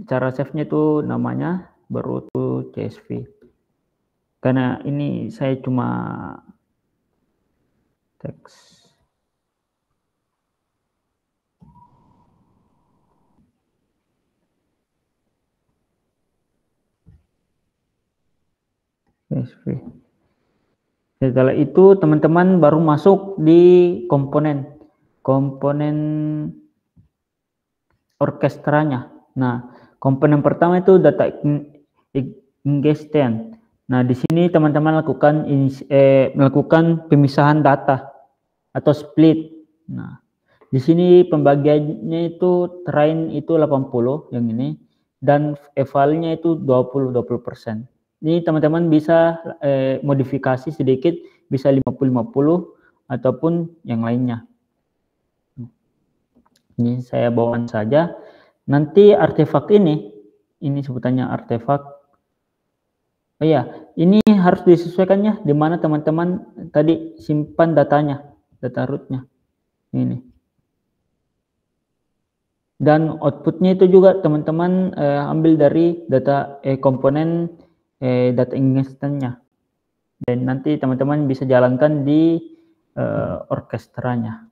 cara save-nya itu namanya baru itu CSV. Karena ini saya cuma teks. CSV. Setelah itu teman-teman baru masuk di komponen orkestranya. Nah, komponen pertama itu data ingestion. Nah, di sini teman-teman melakukan pemisahan data atau split. Nah, di sini pembagiannya itu train itu 80 yang ini dan evalnya itu 20%. Ini teman-teman bisa modifikasi sedikit, bisa 50-50 ataupun yang lainnya. Ini saya bawakan saja. Nanti artefak ini sebutannya artefak. Oh ya, ini harus disesuaikannya di mana teman-teman tadi simpan datanya, data rootnya. Ini. Dan outputnya itu juga teman-teman ambil dari data komponen data ingestion-nya. Dan nanti teman-teman bisa jalankan di orkestranya.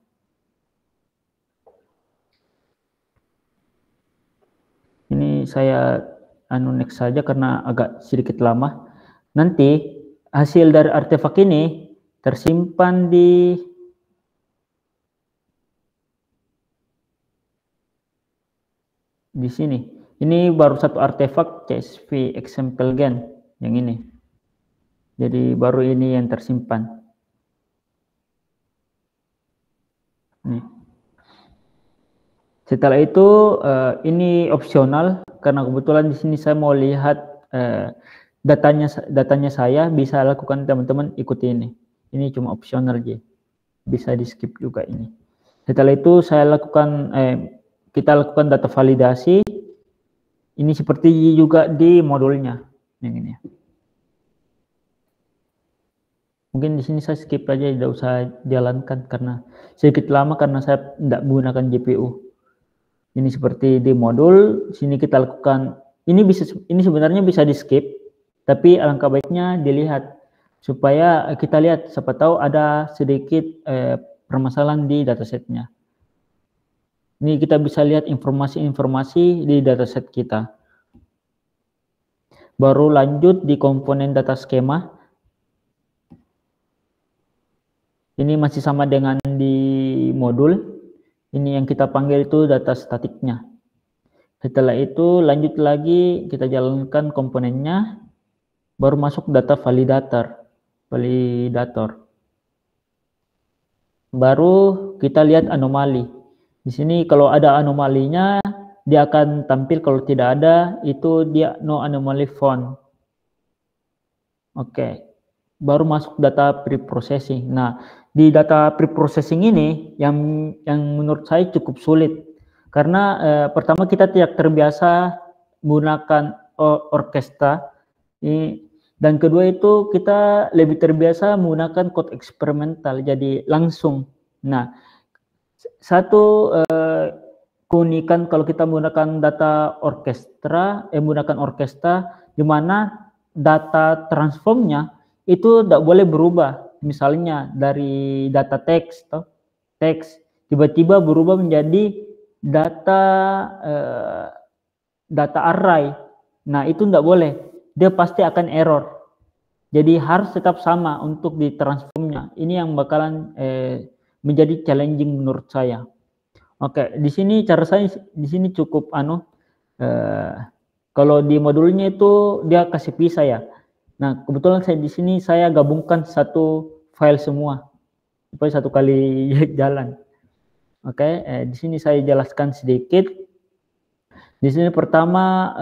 Ini saya next saja karena agak sedikit lama. Nanti hasil dari artefak ini tersimpan di sini. Ini baru satu artefak CSV example gen yang ini. Jadi baru ini yang tersimpan. Nih. Setelah itu ini opsional karena kebetulan di sini saya mau lihat datanya saya, bisa lakukan teman-teman ikuti ini. Ini cuma opsional aja. Bisa di skip juga ini. Setelah itu saya lakukan kita lakukan data validasi. Ini seperti juga di modulnya yang ini. Mungkin di sini saya skip aja, tidak usah jalankan karena sedikit lama karena saya tidak menggunakan GPU. Ini seperti di modul, sini kita lakukan, ini sebenarnya bisa di skip, tapi alangkah baiknya dilihat supaya kita lihat, siapa tahu ada sedikit permasalahan di datasetnya. Ini kita bisa lihat informasi-informasi di dataset kita. Baru lanjut di komponen data skema. Ini masih sama dengan di modul. Ini yang kita panggil itu data statiknya. Setelah itu lanjut lagi kita jalankan komponennya, baru masuk data validator. Baru kita lihat anomali. Di sini kalau ada anomalinya dia akan tampil, kalau tidak ada itu dia no anomaly found. Oke. Baru masuk data pre-processing. Nah, di data pre-processing ini yang menurut saya cukup sulit karena pertama kita tidak terbiasa menggunakan orkestra dan kedua itu kita lebih terbiasa menggunakan code eksperimental, jadi langsung. Nah, satu keunikan kalau kita menggunakan data menggunakan orkestra di mana data transformnya itu tidak boleh berubah. Misalnya dari data teks tiba-tiba berubah menjadi data array. Nah, itu tidak boleh, dia pasti akan error. Jadi harus tetap sama untuk ditransformnya. Ini yang bakalan menjadi challenging menurut saya. Oke, di sini cara saya di sini cukup kalau di modulnya itu dia kasih pisah ya. Nah, kebetulan saya di sini saya gabungkan satu file semua supaya satu kali jalan. Oke, di sini saya jelaskan sedikit. Di sini pertama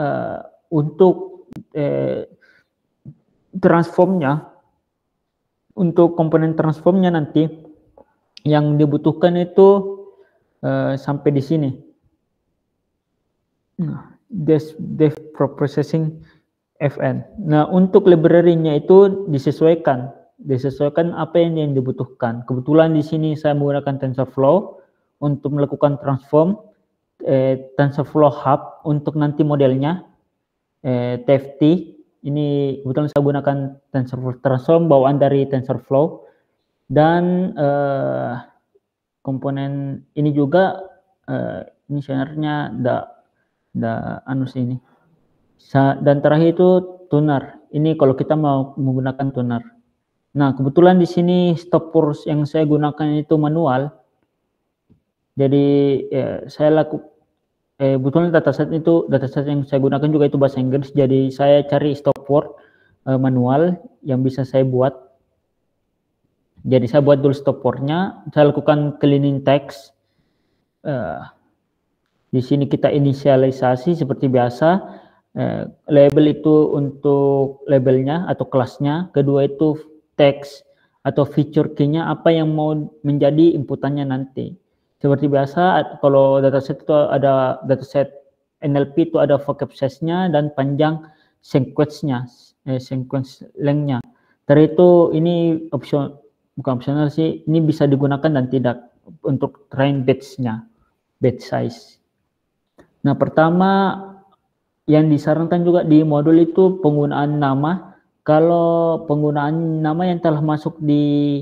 untuk transformnya, untuk komponen transformnya nanti yang dibutuhkan itu sampai di sini. Nah, dev processing FN. Nah, untuk library-nya itu disesuaikan apa yang dibutuhkan. Kebetulan di sini saya menggunakan TensorFlow untuk melakukan transform. TensorFlow Hub untuk nanti modelnya TFT. Ini kebetulan saya gunakan TensorFlow Transform bawaan dari TensorFlow, dan komponen ini juga ini sebenarnya ini. Dan terakhir itu tuner. Ini kalau kita mau menggunakan tuner. Nah, kebetulan di sini stopwatch yang saya gunakan itu manual. Jadi saya kebetulan dataset yang saya gunakan juga itu bahasa Inggris. Jadi saya cari stopwatch manual yang bisa saya buat. Jadi saya buat dulu stopwatch-nya. Saya lakukan cleaning text. Di sini kita inisialisasi seperti biasa. Label itu untuk labelnya atau kelasnya. Kedua itu text atau feature key-nya, apa yang mau menjadi inputannya nanti. Seperti biasa, kalau dataset itu ada dataset NLP itu ada vocab size-nya dan panjang sequence-nya, sequence length-nya. Dari itu ini bukan opsional sih, ini bisa digunakan dan tidak untuk train batch-nya, batch size. Nah, pertama yang disarankan juga di modul itu penggunaan nama. Kalau penggunaan nama yang telah masuk di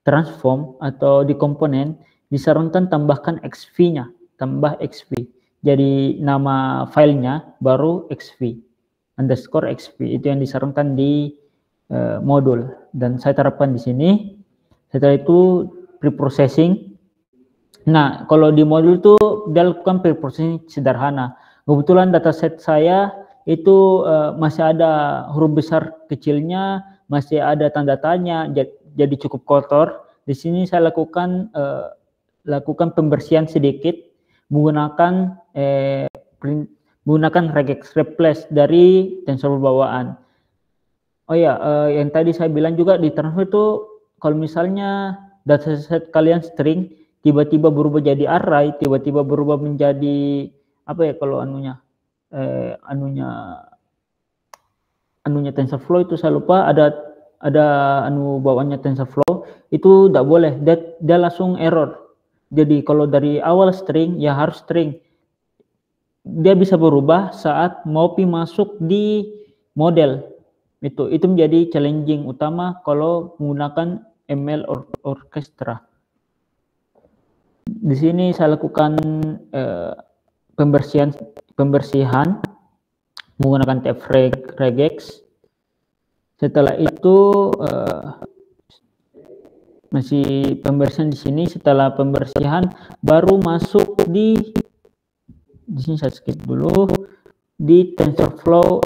transform atau di komponen, disarankan tambahkan XV-nya, tambah XV. Jadi nama filenya baru XV, underscore XV. Itu yang disarankan di modul, dan saya terapkan di sini. Setelah itu preprocessing. Nah, kalau di modul itu dia lakukan preprocessing sederhana. Kebetulan dataset saya itu masih ada huruf besar kecilnya, masih ada tanda tanya, jadi cukup kotor. Di sini saya lakukan pembersihan sedikit menggunakan regex replace dari TensorFlow bawaan. Oh ya, yang tadi saya bilang juga di transfer itu kalau misalnya dataset kalian string tiba-tiba berubah jadi array, tiba-tiba berubah menjadi apa ya, kalau anunya TensorFlow itu saya lupa, ada bawaannya TensorFlow itu tidak boleh, dia langsung error. Jadi kalau dari awal string ya harus string. Dia bisa berubah saat mau masuk di model. Itu menjadi challenging utama kalau menggunakan ML Orchestra. Di sini saya lakukan pembersihan menggunakan tab regex. Setelah itu masih pembersihan di sini. Setelah pembersihan baru masuk di sini, saya skip dulu, di TensorFlow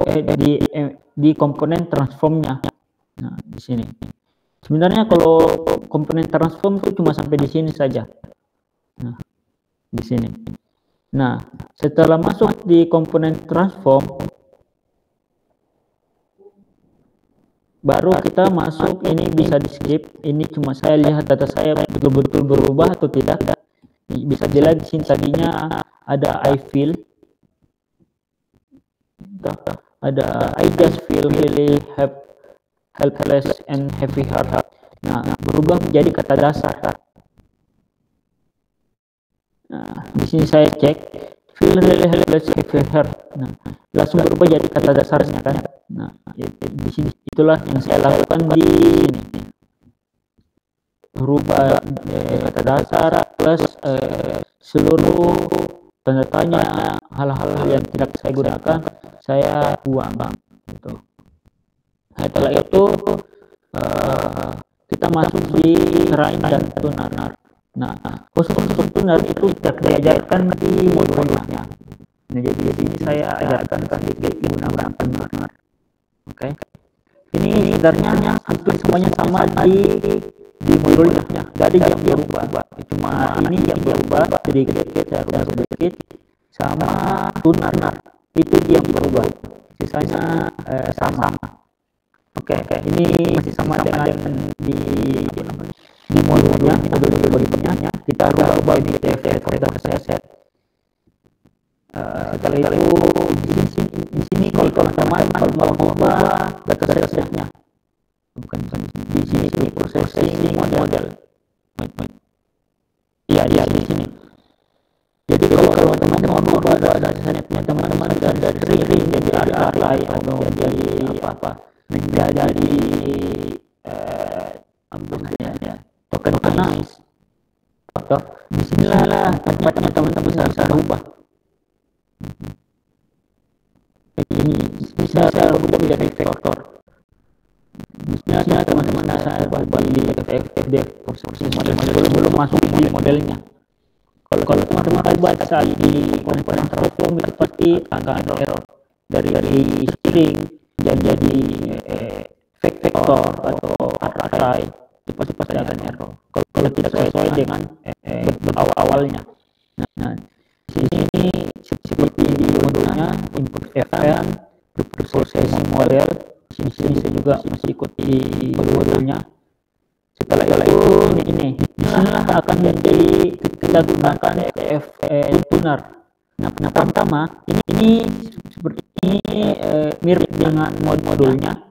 di komponen transformnya. Nah, di sini. Sebenarnya kalau komponen transform itu cuma sampai di sini saja. Nah, di sini. Nah, setelah masuk di komponen transform, baru kita masuk, ini bisa di skip. Ini cuma saya lihat data saya betul-betul berubah atau tidak. Bisa dilihat di sini tadinya ada I feel, ada I just feel really helpless and heavy heart. Nah, berubah menjadi kata dasar. Nah, di sini saya cek feel really helpless heavy heart. Nah, langsung berubah jadi kata dasarnya kan. Nah, di sini itulah yang saya lakukan di sini. Berubah kata dasar plus seluruh tanda tanya, hal-hal yang tidak saya gunakan saya buang gitu. Setelah itu kita masuk di train dan tuner. Nah, khusus untuk tuner itu tidak diajarkan di modulnya. Nah, jadi ini saya ajarkan sedikit menggunakan tuner. Oke. Ini sebenarnya hampir semuanya sama di modulnya. Jadi yang berubah cuma ini yang berubah sedikit, saya rubah sedikit, sama tuner itu yang berubah. Sisanya sama. Oke, ini masih sama dengan di modulnya, berikutnya kita rubah ini dataset. Setelah itu di sini kalau teman-teman mau mengubah datasetnya, bukan di sini processing model. Iya di sini. Jadi kalau teman-teman array atau menjadi menjadi token tokenize. Atau disinilah tempatnya teman-teman bisa rubah. Ini bisa berubah menjadi vektor. Bisa teman-teman bisa ubah di FFDF belum masuk di modelnya. Kalau teman-teman baca di komponen transform itu pasti akan ada error dari string jadi vektor atau array itu pasti akan error kalau tidak sesuai dengan awalnya. Nah, di sini seperti di modelnya input fn processing model, di sini saya juga masih ikut di modelnya. Setelah itu ini disinilah akan menjadi kita gunakan tuner. Nah, pertama ini seperti ini mirip dengan modulnya.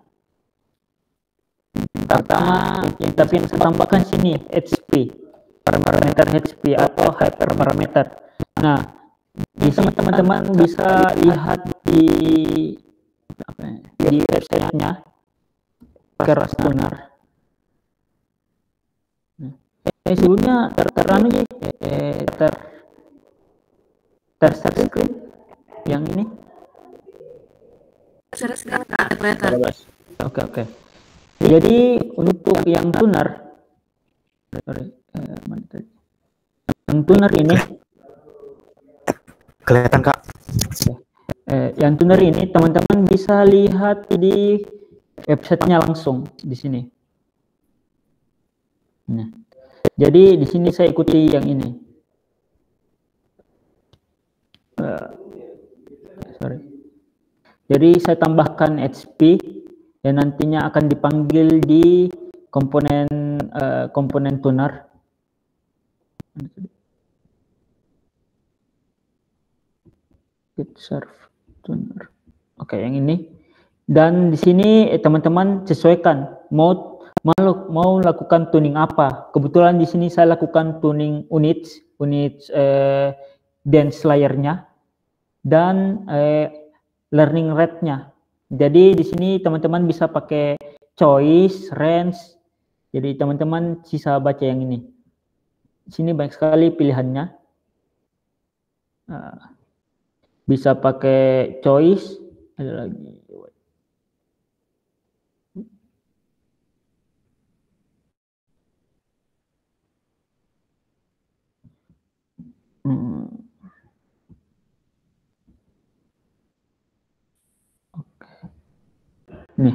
Pertama tapi yang saya tambahkan sini HP, parameter HP atau hyperparameter. Nah, di sini teman-teman bisa lihat di websitenya Keras Tuner. Sebelumnya terscreen yang ini. Oke. Jadi untuk yang tuner, yang tuner ini kelihatan Kak. Yang tuner ini teman-teman bisa lihat di websitenya langsung di sini. Nah, jadi di sini saya ikuti yang ini. Jadi saya tambahkan HP yang nantinya akan dipanggil di komponen tuner. Get serve tuner. Oke, yang ini. Dan di sini teman-teman sesuaikan mau lakukan tuning apa. Kebetulan di sini saya lakukan tuning units dance layernya dan learning rate-nya. Jadi di sini teman-teman bisa pakai choice, range. Jadi teman-teman bisa baca yang ini. Di sini banyak sekali pilihannya. Bisa pakai choice, ada lagi. Nih,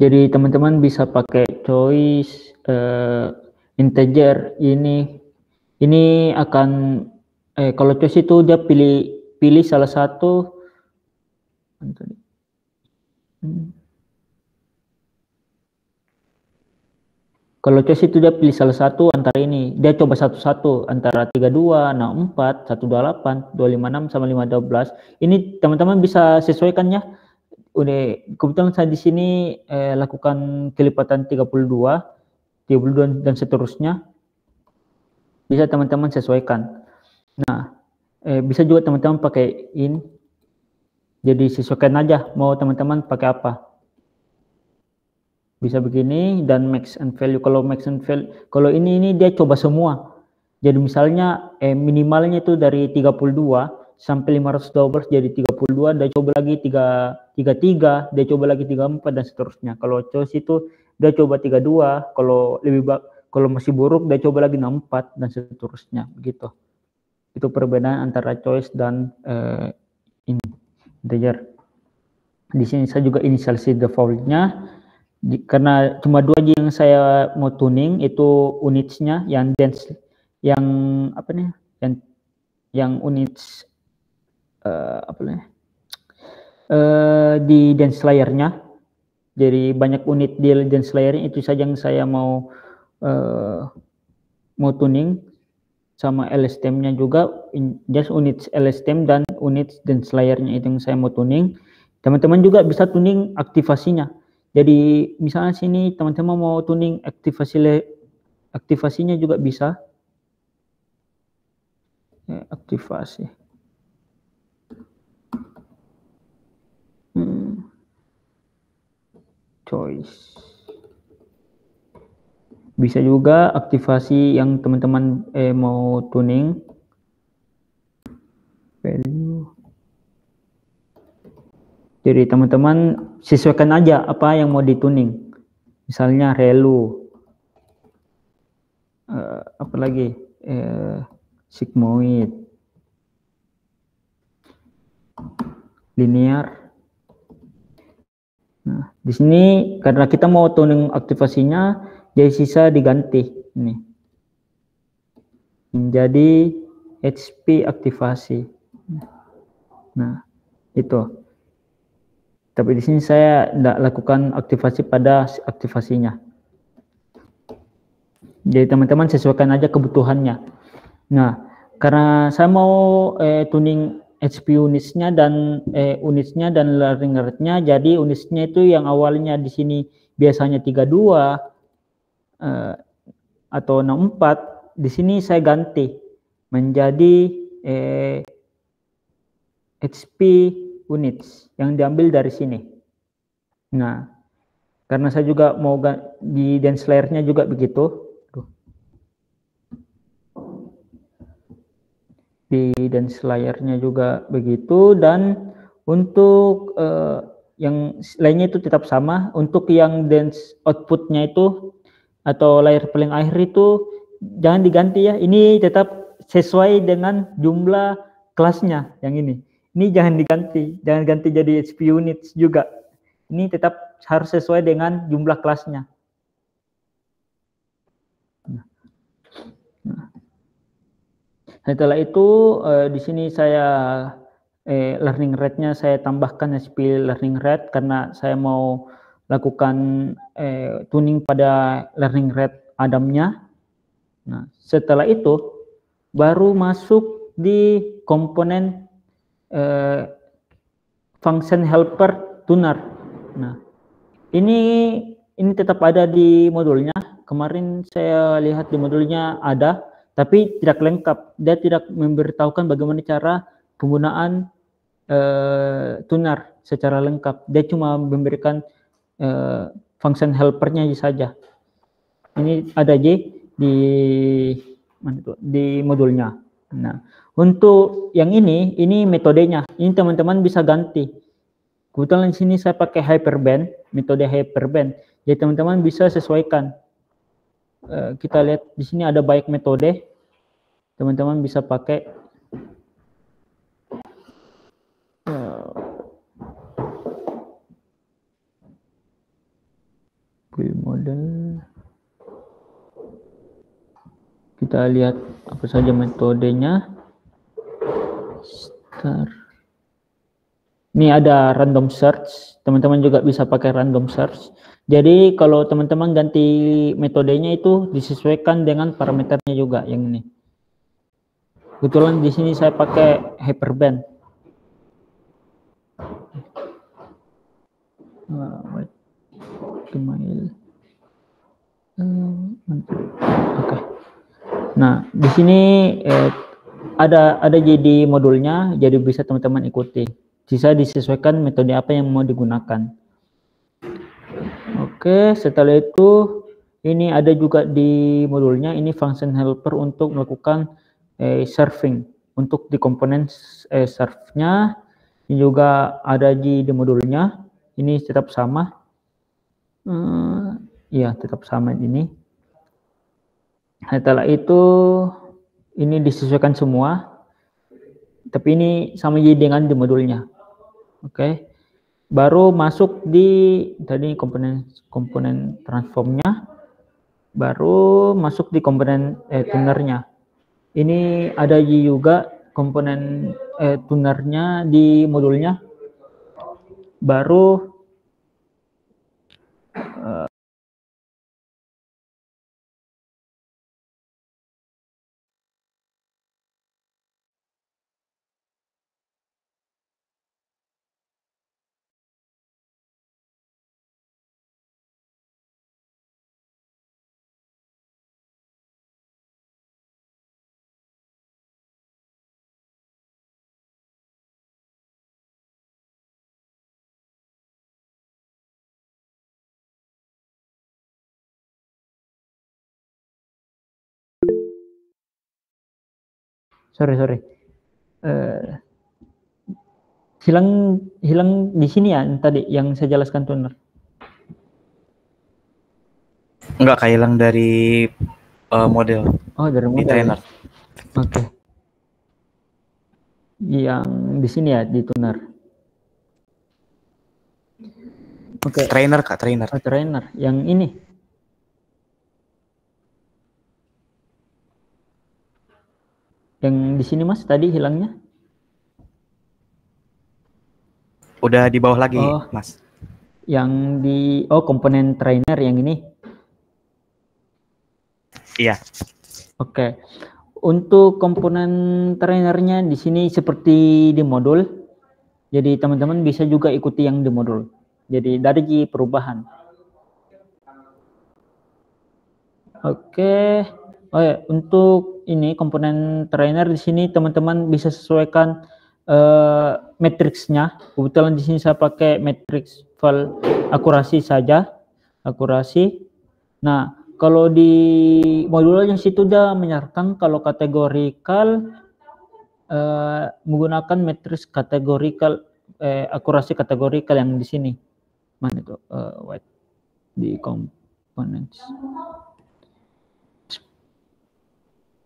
jadi teman-teman bisa pakai choice integer ini akan kalau choice itu dia pilih salah satu. Kalau choice itu dia pilih salah satu antara ini, dia coba satu-satu antara 32, 64, 128, 256 sama 512. Ini teman-teman bisa sesuaikannya. Udah kebetulan saya di sini lakukan kelipatan 32 dan seterusnya. Bisa teman-teman sesuaikan. Nah, bisa juga teman-teman pakai in. Jadi sesuaikan aja mau teman-teman pakai apa. Bisa begini dan max and value. Kalau max and value, kalau ini dia coba semua. Jadi misalnya minimalnya itu dari 32 sampai 512 jadi 32, dia coba lagi 33, dia coba lagi 34 dan seterusnya. Kalau choice itu dia coba 32, kalau masih buruk dia coba lagi 64 dan seterusnya begitu. Itu perbedaan antara choice dan integer. Di sini saya juga inisialisasi defaultnya. Karena cuma dua aja yang saya mau tuning, itu unitsnya yang dance, yang apa nih, yang units di dance layernya. Jadi banyak unit di dance layernya, itu saja yang saya mau tuning, sama LSTM-nya juga, just units LSTM dan units dance layernya itu yang saya mau tuning. Teman-teman juga bisa tuning aktivasinya. Jadi misalnya sini teman-teman mau tuning aktivasinya juga bisa. Aktivasi. choice. Bisa juga aktivasi yang teman-teman mau tuning value. Jadi teman-teman sesuaikan aja apa yang mau dituning. Misalnya relu, apa lagi, sigmoid, linear. Nah, di sini karena kita mau tuning aktivasinya, jadi sisa diganti ini menjadi HP aktivasi. Nah, itu. Tapi di sini saya tidak lakukan aktivasi pada aktivasinya. Jadi teman-teman sesuaikan aja kebutuhannya. Nah, karena saya mau tuning HP unitsnya dan learning rate-nya, jadi unitsnya itu yang awalnya di sini biasanya 32 atau 64, di sini saya ganti menjadi HP units yang diambil dari sini. Nah, karena saya juga mau di dance layer-nya juga begitu. Di dance layer-nya juga begitu, dan untuk yang lainnya itu tetap sama. Untuk yang dance output-nya itu atau layer paling akhir itu jangan diganti ya. Ini tetap sesuai dengan jumlah kelasnya yang ini. Ini jangan diganti, jangan ganti jadi HP units juga. Ini tetap harus sesuai dengan jumlah kelasnya. Nah, setelah itu di sini saya learning rate-nya saya tambahkan HP learning rate karena saya mau lakukan tuning pada learning rate Adam-nya. Nah, setelah itu baru masuk di komponen function helper tuner. Nah, ini tetap ada di modulnya. Kemarin saya lihat di modulnya ada, tapi tidak lengkap. Dia tidak memberitahukan bagaimana cara penggunaan tuner secara lengkap. Dia cuma memberikan function helpernya saja. Ini ada di modulnya. Nah, untuk yang ini metodenya. Ini teman-teman bisa ganti. Kebetulan di sini saya pakai hyperband, metode hyperband. Jadi teman-teman bisa sesuaikan. Kita lihat di sini ada banyak metode. Teman-teman bisa pakai build model. Kita lihat apa saja metodenya. Start. Ini ada random search. Teman-teman juga bisa pakai random search. Jadi kalau teman-teman ganti metodenya itu disesuaikan dengan parameternya juga yang ini. Kebetulan di sini saya pakai hyperband. Oke. Nah, di sini ada jadi modulnya, jadi bisa teman-teman ikuti. Bisa disesuaikan metode apa yang mau digunakan. Oke, setelah itu ini ada juga di modulnya, ini function helper untuk melakukan serving. Untuk di komponen serve-nya ini juga ada di modulnya. Ini tetap sama. Iya, tetap sama ini. Setelah itu ini disesuaikan semua. Tapi ini sama dengan di modulnya. Oke. Baru masuk di tadi komponen transformnya, baru masuk di komponen tunernya. Ini ada juga komponen tunernya di modulnya, baru Sorry. Hilang di sini ya tadi yang saya jelaskan tuner. Enggak, kayak hilang dari model. Oh, dari di model. trainer. Oke. Yang di sini ya di tuner. Oke. Trainer Kak, trainer. Oh, trainer. Yang ini. Yang di sini Mas tadi hilangnya? Udah di bawah lagi, Oh, Mas. Yang di komponen trainer yang ini. Iya. Oke. Untuk komponen trainernya di sini seperti di modul. Jadi teman-teman bisa juga ikuti yang di modul. Jadi dari perubahan. Oke. Oh ya, untuk ini komponen trainer di sini teman-teman bisa sesuaikan matriksnya. Kebetulan di sini saya pakai matriks file akurasi saja. Akurasi. Nah, kalau di modul yang situ udah menyarankan kalau kategorikal menggunakan matriks kategorikal akurasi kategorikal yang di sini. Mana itu? Wait. Di components.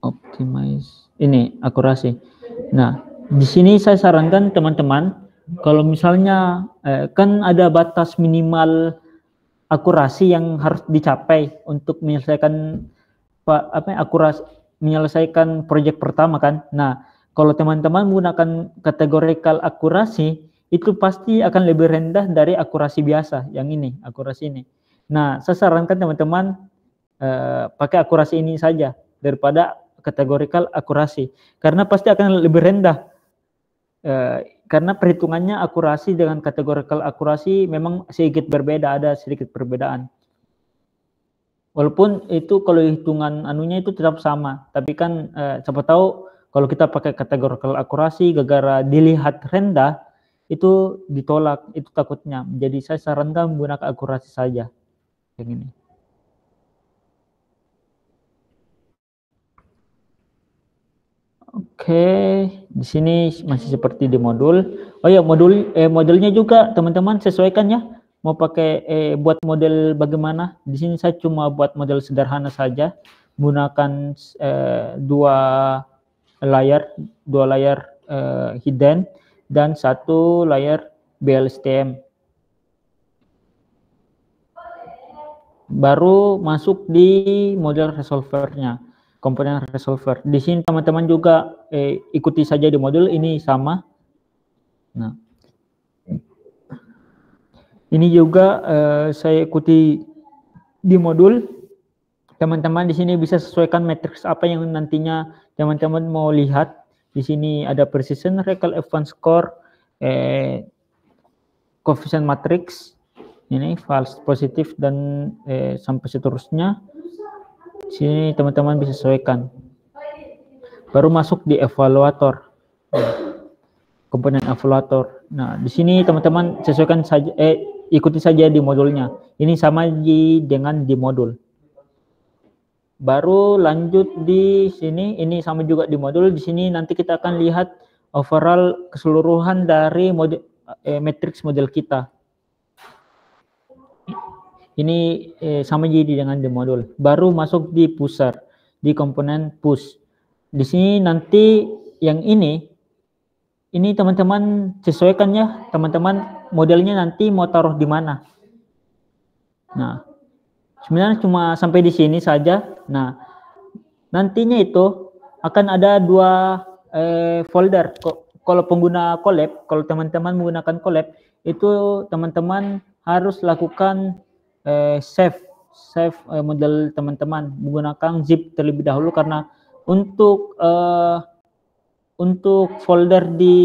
Optimize. Ini akurasi. Nah, di sini saya sarankan teman-teman kalau misalnya kan ada batas minimal akurasi yang harus dicapai untuk menyelesaikan akurasi menyelesaikan proyek pertama kan. Nah, kalau teman-teman menggunakan kategorikal akurasi itu pasti akan lebih rendah dari akurasi biasa yang ini, akurasi ini. Nah, saya sarankan teman-teman pakai akurasi ini saja daripada kategorikal akurasi karena pasti akan lebih rendah. Karena perhitungannya akurasi dengan kategorikal akurasi memang sedikit berbeda, ada sedikit perbedaan. Walaupun itu kalau hitungan anunya itu tetap sama, tapi kan siapa tahu kalau kita pakai kategorikal akurasi gara-gara dilihat rendah itu ditolak, itu takutnya. Jadi saya sarankan menggunakan akurasi saja yang ini. Oke, di sini masih seperti di modul. Oh ya, modulnya juga teman-teman sesuaikan ya. Mau pakai buat model bagaimana? Di sini saya cuma buat model sederhana saja, menggunakan dua layar hidden dan satu layar BLSTM. Baru masuk di model resolvernya, komponen resolver. Di sini teman-teman juga ikuti saja di modul ini sama. Nah, ini juga saya ikuti di modul. Teman-teman di sini bisa sesuaikan matriks apa yang nantinya teman-teman mau lihat. Di sini ada precision, recall, advanced score, coefficient matrix, ini false positif dan sampai seterusnya. Sini teman-teman bisa sesuaikan. Baru masuk di evaluator, komponen evaluator. Nah, di sini teman-teman sesuaikan saja, ikuti saja di modulnya. Ini sama dengan di modul. Baru lanjut di sini, ini sama juga di modul. Di sini nanti kita akan lihat overall keseluruhan dari matriks model kita. Ini sama jadi dengan di modul. Baru masuk di pusher, di komponen push. Di sini nanti yang ini teman-teman sesuaikan ya, teman-teman modelnya nanti mau taruh di mana. Nah, sebenarnya cuma sampai di sini saja. Nah, nantinya itu akan ada dua folder. Kalau pengguna Colab, kalau teman-teman menggunakan Colab, itu teman-teman harus lakukan save model teman-teman menggunakan zip terlebih dahulu karena untuk folder di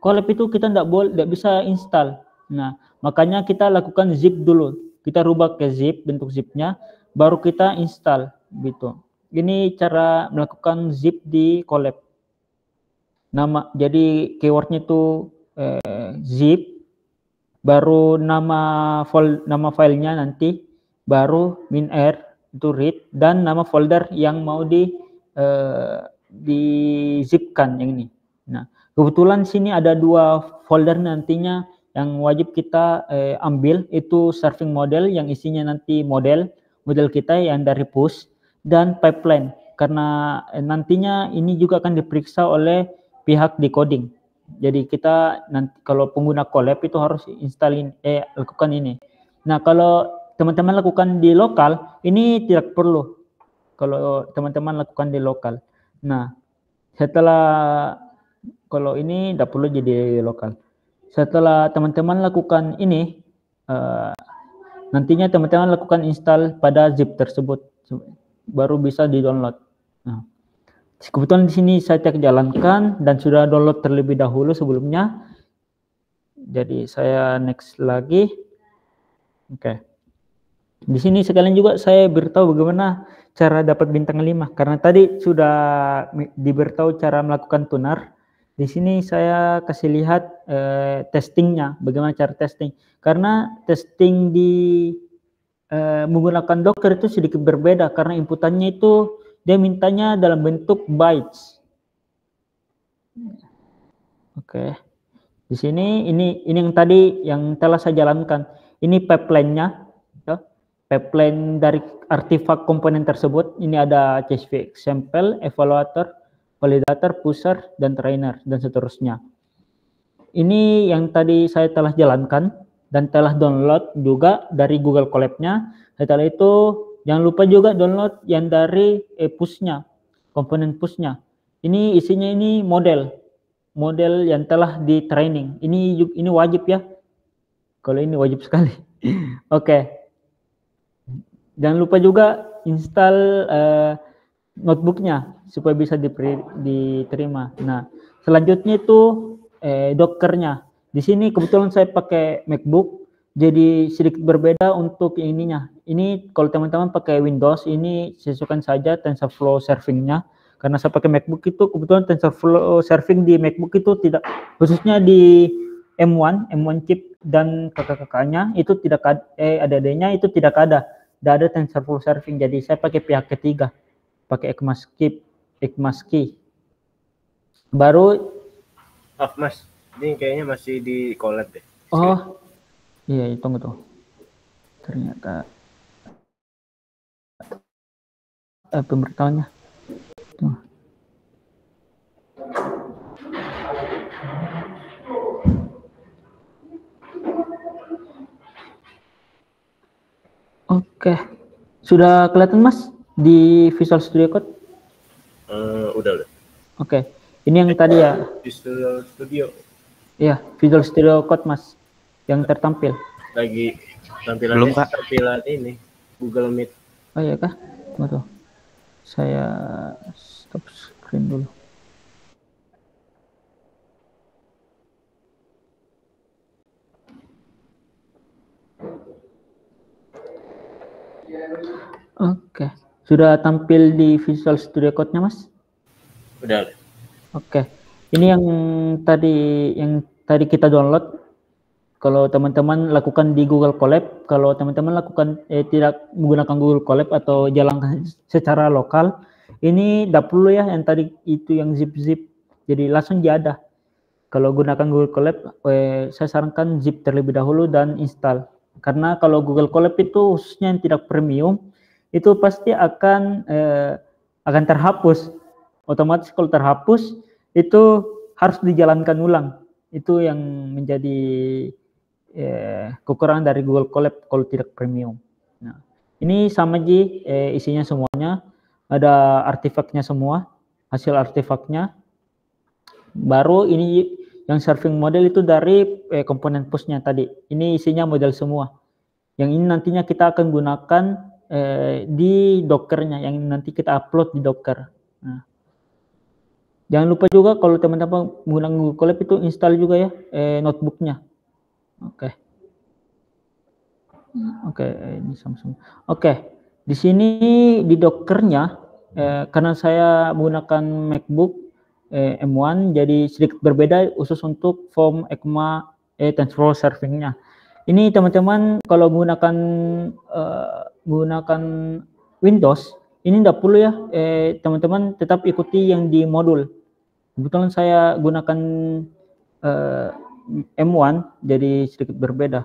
Colab itu kita tidak bisa install. Nah, makanya kita lakukan zip dulu. Kita rubah ke zip, bentuk zipnya, baru kita install gitu. Ini cara melakukan zip di Colab. Jadi keywordnya itu zip, baru nama filenya nanti, baru min-r, itu read, dan nama folder yang mau di zipkan yang ini. Nah, kebetulan sini ada 2 folder nantinya yang wajib kita ambil, itu serving model yang isinya nanti model kita yang dari push, dan pipeline karena nantinya ini juga akan diperiksa oleh pihak decoding. Jadi kita nanti kalau pengguna Colab itu harus lakukan ini. Nah, kalau teman-teman lakukan di lokal, ini tidak perlu. Kalau teman-teman lakukan di lokal. Nah, setelah kalau ini tidak perlu jadi lokal. Setelah teman-teman lakukan ini, nantinya teman-teman lakukan install pada zip tersebut, baru bisa di-download. Nah, kebetulan di sini saya jalankan dan sudah download terlebih dahulu sebelumnya. Jadi saya next lagi. Oke. Di sini sekalian juga saya beritahu bagaimana cara dapat bintang 5 karena tadi sudah diberitahu cara melakukan tuner. Di sini saya kasih lihat testingnya, bagaimana cara testing. Karena testing di menggunakan Docker itu sedikit berbeda karena inputannya itu dia mintanya dalam bentuk bytes. Oke. Di sini ini yang tadi yang telah saya jalankan. Ini pipeline-nya. Ya. Pipeline dari artifak komponen tersebut. Ini ada CSV example, evaluator, validator, pusher, dan trainer, dan seterusnya. Ini yang tadi saya telah jalankan dan telah download juga dari Google Colab-nya. Setelah itu jangan lupa juga download yang dari push-nya, komponen push-nya. Ini isinya ini model yang telah di training. Ini wajib ya. Kalau ini wajib sekali. Oke. Jangan lupa juga install notebooknya supaya bisa diterima. Nah, selanjutnya itu Dockernya. Di sini kebetulan saya pakai MacBook, jadi sedikit berbeda untuk ininya. Ini kalau teman-teman pakai Windows, ini sesuaikan saja TensorFlow servingnya. Karena saya pakai MacBook itu kebetulan TensorFlow serving di MacBook itu tidak, khususnya di M1 chip dan kakak-kakaknya itu tidak ada, adik-adiknya itu tidak ada TensorFlow serving. Jadi saya pakai pihak ketiga, pakai ECMAScript. Baru Mas, ini kayaknya masih di Colab deh. Oh, iya, tunggu tuh. Ternyata pemberitahuannya. Tuh. Oke, sudah kelihatan Mas di Visual Studio Code? Udah. Oke, ini yang tadi ya. Visual Studio. Iya, Visual Studio Code Mas, yang tertampil. Lagi tampilannya tampilan ini Google Meet. Oh iya kah? Tunggu tuh. Saya stop screen dulu. Oke, sudah tampil di Visual Studio Code-nya, Mas? Udah. Oke, ini yang tadi kita download. Kalau teman-teman lakukan di Google Colab, kalau teman-teman lakukan tidak menggunakan Google Colab atau jalankan secara lokal, ini tidak perlu ya yang tadi itu yang zip, jadi langsung dia ada. Kalau gunakan Google Colab, saya sarankan zip terlebih dahulu dan install. Karena kalau Google Colab itu khususnya yang tidak premium, itu pasti akan terhapus. Otomatis kalau terhapus, itu harus dijalankan ulang. Itu yang menjadi kekurangan dari Google Colab kalau tidak premium. Nah, ini sama Ji, isinya semuanya. Ada artefaknya semua, hasil artefaknya. Baru ini yang serving model itu dari komponen push-nya tadi. Ini isinya model semua. Yang ini nantinya kita akan gunakan di Docker-nya, yang nanti kita upload di Docker. Nah, jangan lupa juga kalau teman-teman menggunakan Google Colab itu install juga ya notebook-nya. Oke, ini Samsung. Oke, di sini di Docker-nya karena saya menggunakan MacBook M1, jadi sedikit berbeda khusus untuk form ECMA TensorFlow serving-nya. Ini teman-teman kalau menggunakan Windows, ini tidak perlu ya, teman-teman tetap ikuti yang di modul. Kebetulan saya gunakan M1, jadi sedikit berbeda.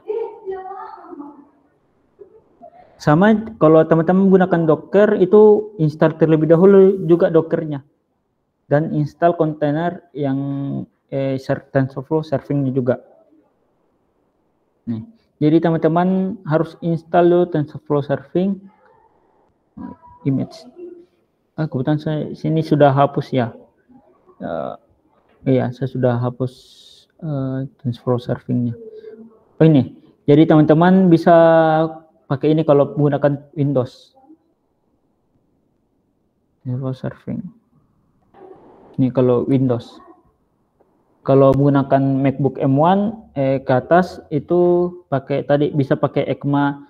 Sama kalau teman-teman menggunakan Docker, itu install terlebih dahulu juga Dockernya. Dan install kontainer yang TensorFlow servingnya juga. Nih, jadi teman-teman harus install dulu TensorFlow serving image. Kebetulan saya sini sudah hapus ya. Iya, saya sudah hapus TensorFlow servingnya. Oh ini, jadi teman-teman bisa pakai ini kalau menggunakan Windows. TensorFlow serving. Ini kalau Windows. Kalau menggunakan MacBook M1 ke atas itu pakai tadi bisa pakai ECMA.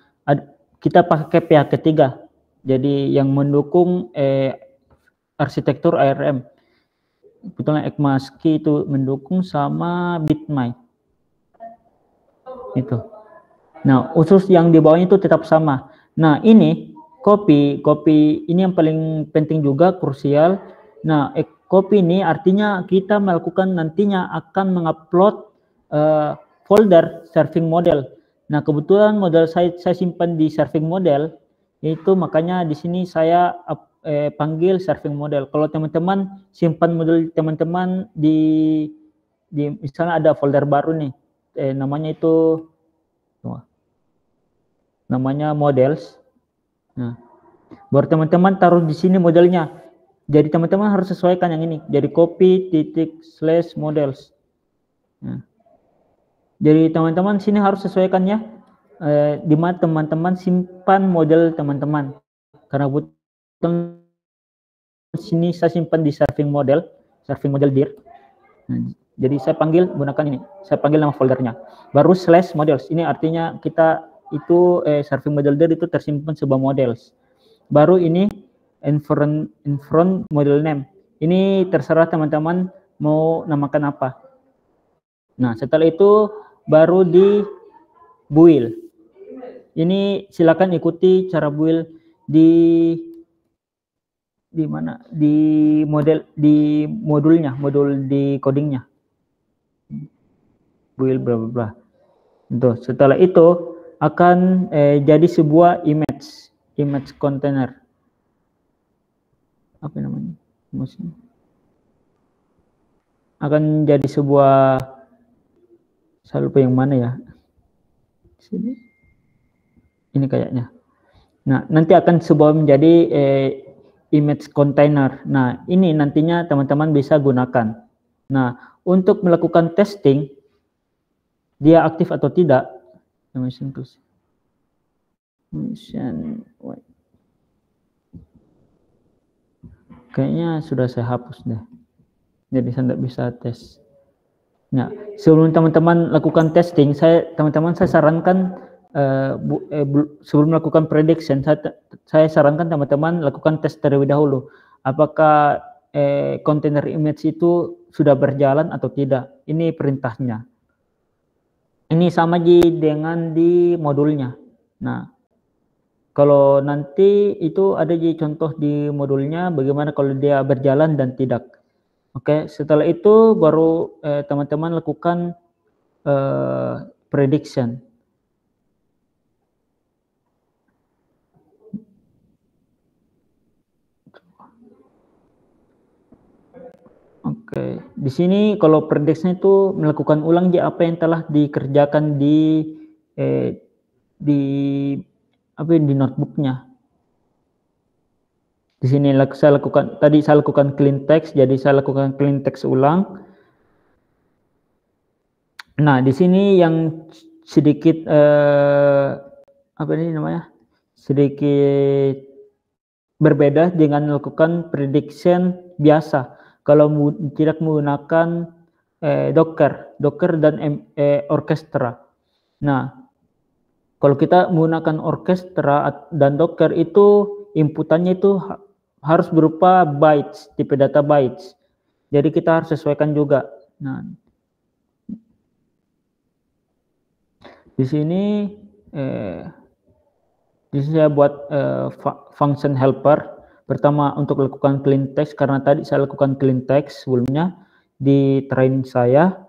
Kita pakai pihak ketiga. Jadi yang mendukung arsitektur ARM. Betulnya ECMA ASCII itu mendukung sama Bitmap. Itu. Nah, usus yang di bawahnya itu tetap sama. Nah, ini copy ini yang paling penting juga, krusial. Nah, copy ini artinya kita melakukan nantinya akan mengupload folder serving model. Nah, kebetulan model saya simpan di serving model, itu makanya di sini saya panggil serving model. Kalau teman-teman simpan model teman-teman di misalnya ada folder baru nih, namanya itu namanya models. Nah, baru teman-teman taruh di sini modelnya. Jadi teman-teman harus sesuaikan yang ini. Jadi copy /models. Nah, jadi teman-teman sini harus sesuaikannya di mana teman-teman simpan model teman-teman. Karena butuh sini saya simpan di serving model dir. Nah, jadi saya panggil gunakan ini. Saya panggil nama foldernya. Baru /models. Ini artinya kita itu serving model dir itu tersimpan sebuah models. Baru ini in front model name. Ini terserah teman-teman mau namakan apa. Nah, setelah itu baru di build. Ini silakan ikuti cara build di mana? Di modulnya, modul di codingnya. Build bla bla bla. Tuh, setelah itu akan jadi sebuah image container. Apa namanya? Akan jadi sebuah, saya lupa yang mana ya. Sini. Ini kayaknya. Nah, nanti akan sebuah menjadi image container. Nah, ini nantinya teman-teman bisa gunakan. Nah, untuk melakukan testing dia aktif atau tidak, kayaknya sudah saya hapus deh. Jadi saya tidak bisa tes. Nah, sebelum teman-teman lakukan testing, teman-teman saya sarankan sebelum melakukan prediction, saya sarankan teman-teman lakukan tes terlebih dahulu. Apakah container image itu sudah berjalan atau tidak? Ini perintahnya. Ini sama dengan di modulnya. Nah, kalau nanti itu ada contoh di modulnya bagaimana kalau dia berjalan dan tidak. Oke, setelah itu baru teman-teman lakukan prediction. Oke, di sini kalau prediction itu melakukan ulang apa yang telah dikerjakan di notebooknya. Di sini saya lakukan clean text, jadi saya lakukan clean text ulang. Nah, di sini yang sedikit sedikit berbeda dengan melakukan prediction biasa. Kalau tidak menggunakan Docker dan Orchestra. Nah, kalau kita menggunakan Orchestra dan Docker itu inputannya itu harus berupa bytes, tipe data bytes. Jadi kita harus sesuaikan juga. Nah, di Jadi saya buat function helper. Pertama untuk lakukan clean text, karena tadi saya lakukan clean text sebelumnya di training saya,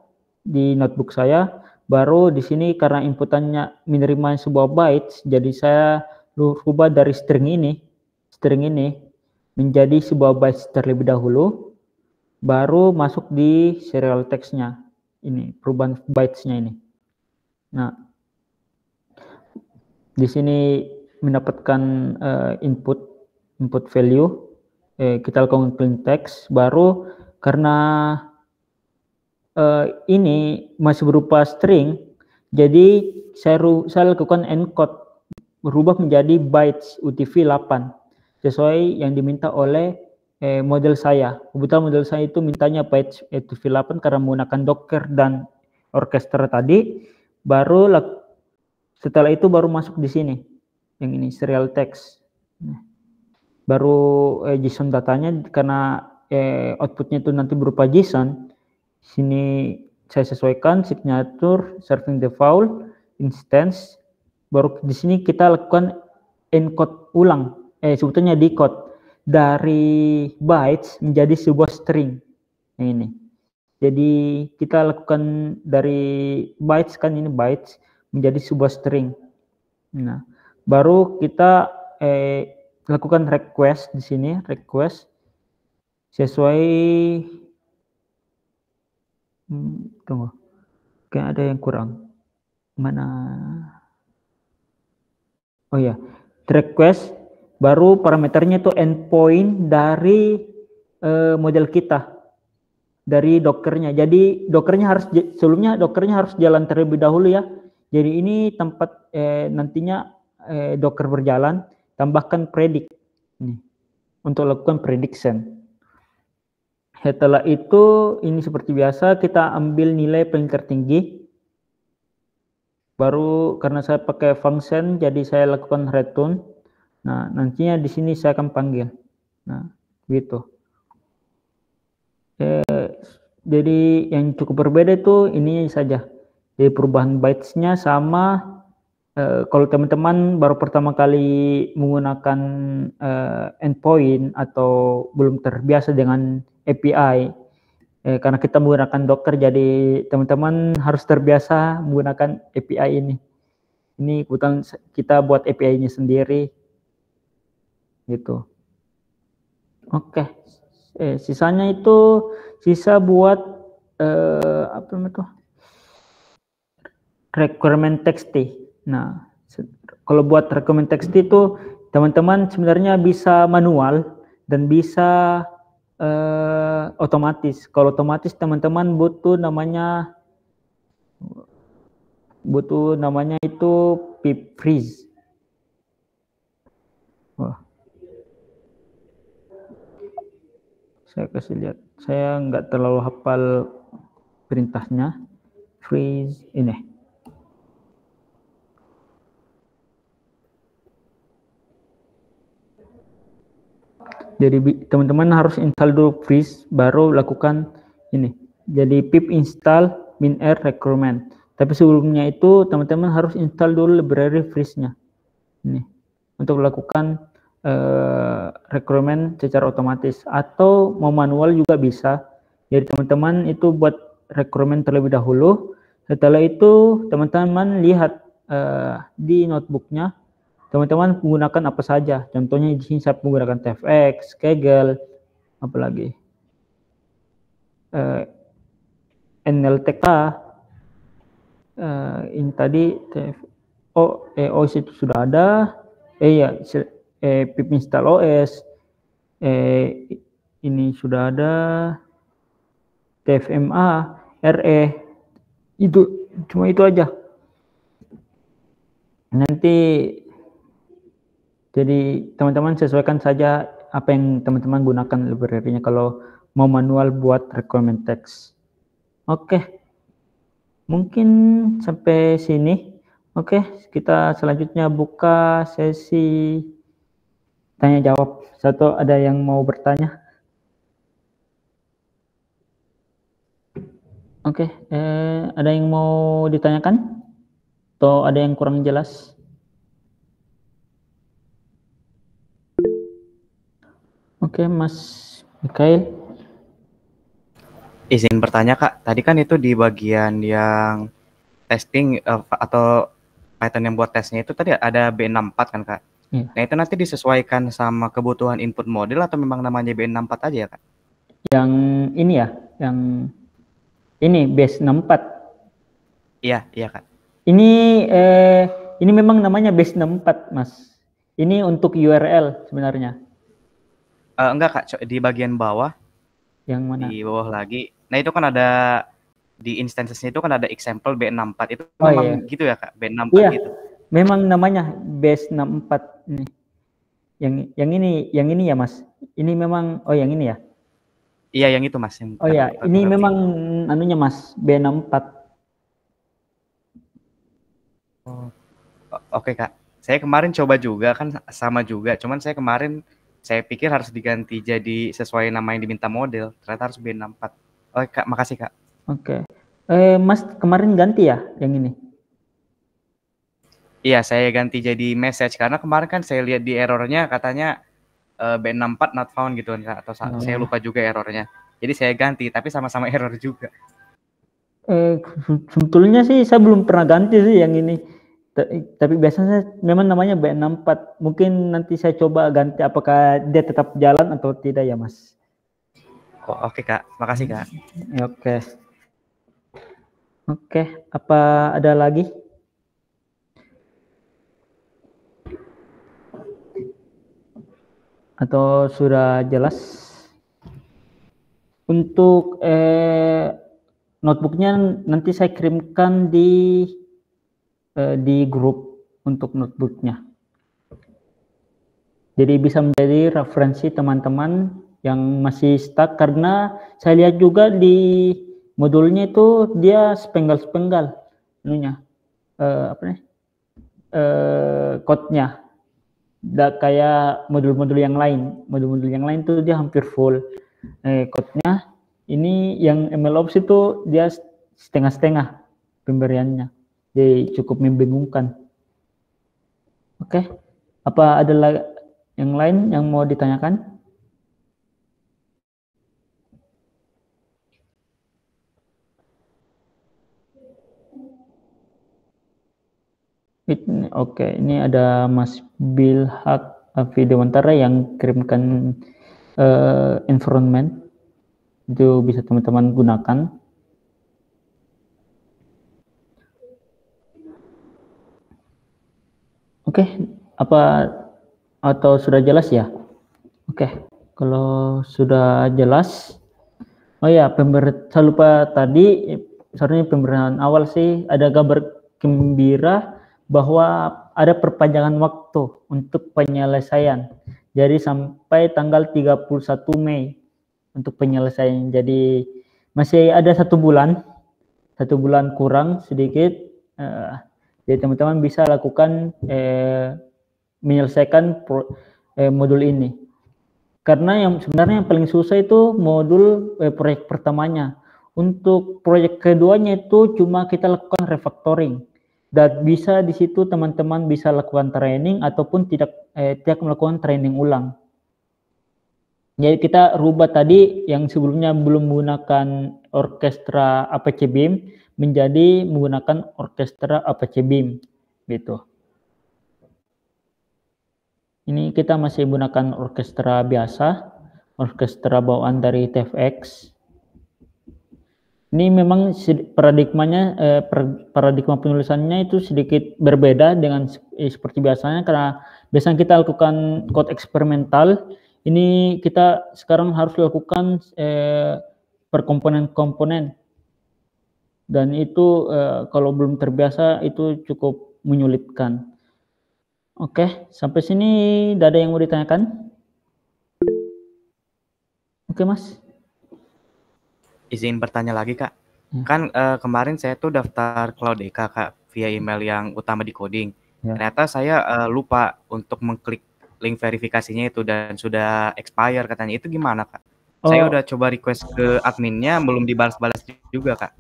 di notebook saya. Baru di sini karena inputannya menerima sebuah bytes, jadi saya rubah dari string ini menjadi sebuah bytes terlebih dahulu, baru masuk di serial text-nya. Ini perubahan bytes-nya ini. Nah, di sini mendapatkan input value, kita lakukan clean text, baru karena ini masih berupa string, jadi saya lakukan encode, berubah menjadi bytes UTF 8 sesuai yang diminta oleh model saya. Kebetulan model saya itu mintanya bytes UTF 8 karena menggunakan Docker dan orkestra tadi. Baru setelah itu baru masuk di sini, yang ini serial text. Baru JSON datanya, karena outputnya itu nanti berupa JSON. Sini saya sesuaikan signature, serving default, instance. Baru di sini kita lakukan encode ulang, sebetulnya decode dari bytes menjadi sebuah string. Yang ini. Jadi kita lakukan dari bytes, kan ini bytes, menjadi sebuah string. Nah, baru kita lakukan request di sini, request sesuai tunggu, kayak ada yang kurang. Mana? Oh ya, request baru parameternya itu endpoint dari model kita, dari dockernya. Jadi dockernya harus sebelumnya dockernya harus jalan terlebih dahulu ya. Jadi ini tempat nantinya docker berjalan, tambahkan predict nih untuk lakukan prediction. Setelah itu ini seperti biasa kita ambil nilai paling tertinggi. Baru karena saya pakai function, jadi saya lakukan return. Nah, nantinya di sini saya akan panggil. Nah, gitu. Jadi yang cukup berbeda itu ini saja. Jadi perubahan bytes-nya sama. Kalau teman-teman baru pertama kali menggunakan endpoint atau belum terbiasa dengan API, karena kita menggunakan Docker, jadi teman-teman harus terbiasa menggunakan API ini. Ini kebetulan kita buat API-nya sendiri, gitu. Oke, sisanya itu sisa buat apa itu? Requirement text. Nah, kalau buat requirement text itu teman-teman sebenarnya bisa manual dan bisa otomatis. Kalau otomatis teman-teman butuh namanya itu pip freeze. Wah. Saya kasih lihat. Saya nggak terlalu hafal perintahnya. Freeze ini. Jadi teman-teman harus install dulu freeze, baru lakukan ini. Jadi pip install min-r requirement. Tapi sebelumnya itu teman-teman harus install dulu library freeze-nya. Ini untuk melakukan requirement secara otomatis, atau mau manual juga bisa. Jadi teman-teman itu buat requirement terlebih dahulu. Setelah itu teman-teman lihat di notebooknya teman-teman menggunakan apa saja. Contohnya di sini saya menggunakan TFX, Kaggle, apalagi NLTK. Ini tadi OS itu sudah ada. Ya, pip install OS. Ini sudah ada. TFMA, RE. Itu cuma itu aja. Nanti jadi teman-teman sesuaikan saja apa yang teman-teman gunakan library-nya kalau mau manual buat requirement text. Oke. Mungkin sampai sini. Oke, kita selanjutnya buka sesi tanya jawab. Satu, ada yang mau bertanya? Oke, ada yang mau ditanyakan? Atau ada yang kurang jelas? Oke, Mas Mikael. Izin bertanya Kak, tadi kan itu di bagian yang testing atau Python yang buat tesnya itu tadi ada B64 kan Kak? Iya. Nah itu nanti disesuaikan sama kebutuhan input model atau memang namanya B64 aja ya Kak? Yang ini ya, yang ini base 64. Iya, iya Kak. Ini memang namanya base 64, Mas. Ini untuk URL sebenarnya. Enggak Kak, di bagian bawah. Yang mana? Di bawah lagi. Nah itu kan ada di instances-nya itu kan ada example B64 itu Oh, memang iya. gitu ya Kak? B64 Iya, gitu. memang namanya base 64 ini. Yang ini ya, Mas. Ini memang yang ini ya. Iya yang itu Mas. Yang Oh ya, ini memang anunya Mas, B64. Oh, oke Kak. Saya kemarin coba juga kan sama juga, cuman saya pikir harus diganti jadi sesuai nama yang diminta model. Ternyata harus B64. Oke Kak, makasih Kak. Oke. Mas kemarin ganti ya yang ini? Iya, saya ganti jadi message karena kemarin kan saya lihat di errornya katanya B64 not found gitu kan Kak, atau saya lupa juga errornya. Jadi saya ganti tapi sama-sama error juga. Sebetulnya sih saya belum pernah ganti sih yang ini. Tapi biasanya memang namanya B64. Mungkin nanti saya coba ganti apakah dia tetap jalan atau tidak ya, Mas. Oh, oke Kak, makasih Kak. Oke. Oke, apa ada lagi? Atau sudah jelas? Untuk notebooknya nanti saya kirimkan di grup untuk notebooknya. Jadi bisa menjadi referensi teman-teman yang masih stuck karena saya lihat juga di modulnya itu dia sepenggal-sepenggal ininya code-nya. Tidak kayak modul-modul yang lain. Modul-modul yang lain tuh dia hampir full code-nya. Ini yang MLOps itu dia setengah-setengah pemberiannya. Jadi cukup membingungkan. Oke. Apa ada yang lain yang mau ditanyakan? Oke, ini ada Mas Bilhak Dewantara yang kirimkan environment. Itu bisa teman-teman gunakan. Oke, apa atau sudah jelas ya? Oke, kalau sudah jelas. Oh ya, saya lupa tadi, sebenarnya pemberian awal sih ada kabar gembira bahwa ada perpanjangan waktu untuk penyelesaian. Jadi sampai tanggal 31 Mei untuk penyelesaian. Jadi masih ada 1 bulan, 1 bulan kurang sedikit. Jadi teman-teman bisa lakukan menyelesaikan modul ini. Karena yang sebenarnya yang paling susah itu modul proyek pertamanya. Untuk proyek keduanya itu cuma kita lakukan refactoring. Dan bisa di situ teman-teman bisa lakukan training ataupun tidak melakukan training ulang. Jadi kita rubah tadi yang sebelumnya belum menggunakan orkestra Apache Beam menjadi menggunakan orkestra Apache Beam gitu. Ini kita masih menggunakan orkestra biasa, orkestra bawaan dari TFX. Ini memang paradigma penulisannya itu sedikit berbeda dengan seperti biasanya, karena biasanya kita lakukan code eksperimental. Ini kita sekarang harus lakukan per komponen-komponen, dan itu kalau belum terbiasa itu cukup menyulitkan. Oke, sampai sini tidak ada yang mau ditanyakan? Oke, Mas. Izin bertanya lagi Kak. Kan kemarin saya tuh daftar Cloudeka Kak via email yang utama di coding. Ternyata saya lupa untuk mengklik link verifikasinya itu dan sudah expire katanya. Itu gimana Kak? Saya udah coba request ke adminnya, belum dibalas-balas juga Kak.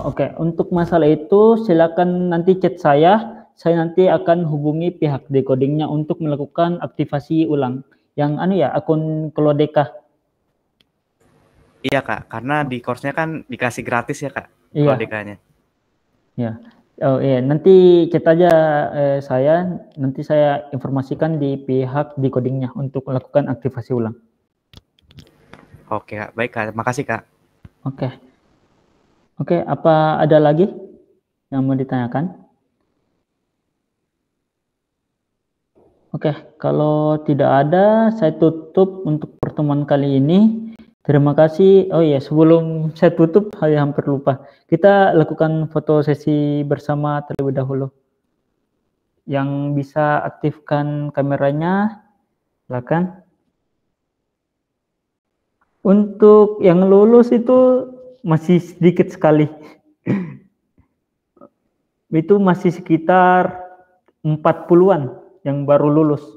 Oke. Untuk masalah itu silakan nanti chat saya nanti akan hubungi pihak decodingnya untuk melakukan aktivasi ulang. yang akun Clodeka. Iya Kak, karena di course-nya kan dikasih gratis ya Kak, Iya. Clodeka-nya. Ya. Oh iya, nanti chat aja nanti saya informasikan di pihak decodingnya untuk melakukan aktivasi ulang. Oke Kak, baik Kak, makasih Kak. Oke, apa ada lagi yang mau ditanyakan? Oke, kalau tidak ada, saya tutup untuk pertemuan kali ini. Terima kasih. Oh iya, sebelum saya tutup, saya hampir lupa. Kita lakukan foto sesi bersama terlebih dahulu. Yang bisa aktifkan kameranya, silakan. Untuk yang lulus itu masih sedikit sekali. Itu masih sekitar 40-an yang baru lulus.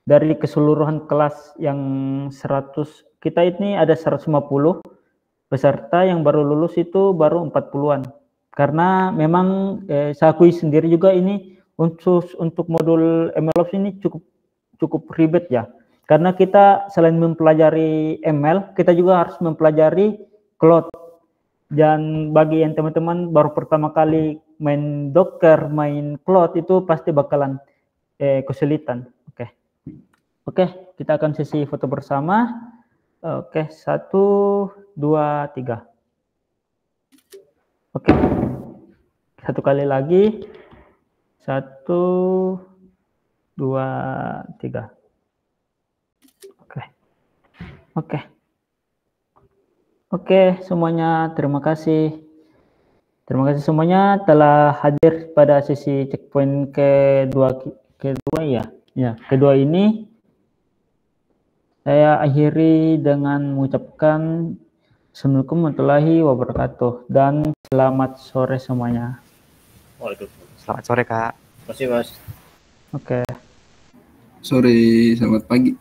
Dari keseluruhan kelas yang 100, kita ini ada 150 peserta yang baru lulus itu baru 40-an. Karena memang saya akui sendiri juga ini untuk modul MLOps ini cukup ribet ya. Karena kita selain mempelajari ML, kita juga harus mempelajari Cloud. Dan bagi yang teman-teman baru pertama kali main Docker, main Cloud, itu pasti bakalan kesulitan. Oke, kita akan sesi foto bersama. Oke, 1, 2, 3. Oke, satu kali lagi. 1, 2, 3. Oke, semuanya terima kasih. Terima kasih semuanya telah hadir pada sesi checkpoint kedua ya. Ya, kedua ini saya akhiri dengan mengucapkan Assalamualaikum warahmatullahi wabarakatuh dan selamat sore semuanya. Waalaikumsalam. Selamat sore Kak. Terima kasih Mas. Oke. Sore, selamat pagi.